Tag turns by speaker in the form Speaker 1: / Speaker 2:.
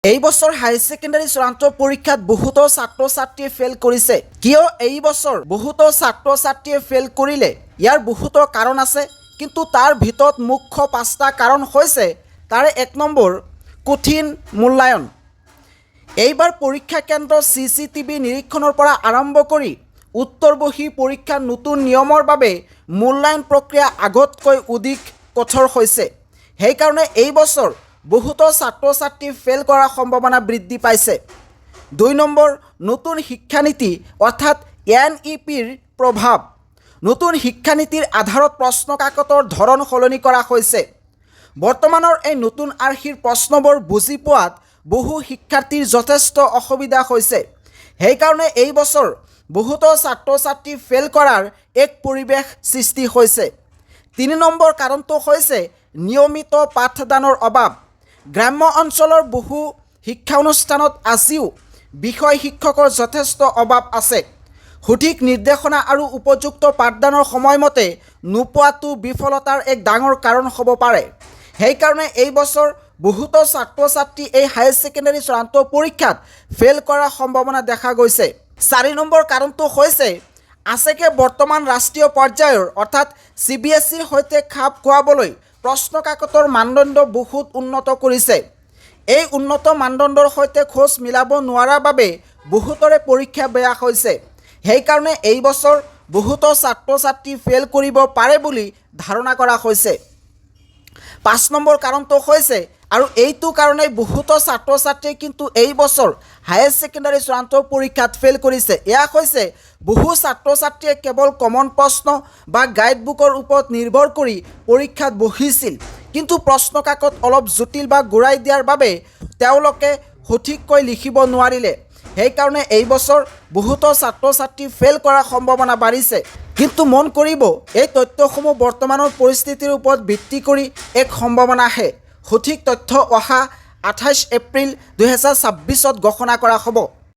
Speaker 1: এই বছৰ হাই সেকেন্ডাৰী চূড়ান্ত পৰীক্ষাত বহুতো ছাত্ৰ ছাত্ৰীয়ে ফেল কৰিছে। কিয় এই বছৰ বহুতো ছাত্ৰ ছাত্ৰীয়ে ফেল কৰিলে? ইয়াৰ বহুতো কাৰণ আছে, কিন্তু তাৰ ভিতৰত মুখ্য 5টা কাৰণ হৈছে তাৰে 1 নম্বৰ কঠিন মূল্যায়ন। এইবাৰ পৰীক্ষা কেন্দ্ৰ CCTV নিৰীক্ষণৰ পৰা আৰম্ভ কৰি উত্তৰ বহী পৰীক্ষাৰ নতুন নিয়মৰ বাবে মূল্যায়ন প্ৰক্ৰিয়া আগতকৈ অধিক কঠোৰ হৈছে। সেইকাৰণে এই বছৰ বহুতো ছাত্ৰ ছাত্ৰী ফেল কৰাৰ সম্ভাৱনা বৃদ্ধি পাইছে। 2 নম্বৰ নতুন শিক্ষানীতি অৰ্থাৎ NEPৰ প্ৰভাৱ। নতুন শিক্ষানীতিৰ আধাৰত প্ৰশ্ন কাকতৰ ধৰণ সলনি কৰা হৈছে। বৰ্তমানৰ এই নতুন আৰ্হিৰ প্ৰশ্নবোৰ বুজি পোৱাত বহু শিক্ষাৰ্থীৰ যথেষ্ট অসুবিধা হৈছে। সেইকাৰণে এই বছৰ বহুতো ছাত্ৰ ছাত্ৰী ফেল কৰাৰ এক পৰিৱেশ সৃষ্টি হৈছে। 3 নম্বৰ কাৰণটো হৈছে নিয়মিত পাঠদানৰ অভাৱ। গ্ৰাম্য অঞ্চলৰ বহু শিক্ষানুষ্ঠানত আজিও বিষয় শিক্ষকৰ যথেষ্ট অভাৱ আছে। সঠিক নিৰ্দেশনা আৰু উপযুক্ত পাঠদানৰ সময়মতে নোপোৱাটো বিফলতাৰ এক ডাঙৰ কাৰণ হ'ব পাৰে। সেইকাৰণে এই বছৰ বহুতো ছাত্ৰ ছাত্ৰী এই হাই সেকেন্ডাৰী চূড়ান্ত পৰীক্ষাত ফেল কৰাৰ সম্ভাৱনা দেখা গৈছে। 4 নম্বৰ কাৰণটো হৈছে আছেকে বৰ্তমান ৰাষ্ট্ৰীয় পৰ্যায়ৰ অৰ্থাৎ CBSEৰ সৈতে খাপ খোৱাবলৈ প্ৰশ্ন কাকতৰ মানদণ্ড বহুত উন্নত কৰিছে। এই উন্নত মানদণ্ডৰ সৈতে খোজ মিলাব নোৱাৰাৰ বাবে বহুতৰে পৰীক্ষা বেয়া হৈছে। সেইকাৰণে এই বছৰ বহুতো ছাত্ৰ ছাত্ৰী ফেল কৰিব পাৰে বুলি ধাৰণা কৰা হৈছে। 5 নম্বৰ কাৰণটো হৈছে আৰু এইটো কাৰণেই বহুতো ছাত্ৰ ছাত্ৰীয়ে কিন্তু এই বছৰ হায়াৰ সেকেন্ডাৰী চূড়ান্ত পৰীক্ষাত ফেল কৰিছে। এয়া হৈছে বহু ছাত্ৰ ছাত্ৰীয়ে কেৱল কমন প্ৰশ্ন বা গাইড বুকৰ ওপৰত নিৰ্ভৰ কৰি পৰীক্ষাত বহিছিল, কিন্তু প্ৰশ্ন কাকত অলপ জটিল বা ঘূৰাই দিয়াৰ বাবে তেওঁলোকে সঠিককৈ লিখিব নোৱাৰিলে। সেইকাৰণে এই বছৰ বহুতো ছাত্ৰ ছাত্ৰী ফেল কৰাৰ সম্ভাৱনা বাঢ়িছে। কিন্তু মন কৰিব, এই তথ্যসমূহ বৰ্তমানৰ পৰিস্থিতিৰ ওপৰত ভিত্তি কৰি এক সম্ভাৱনা আহে। সঠিক তথ্য অহা 28 এপ্ৰিল 2026 ঘোষণা কৰা হ'ব।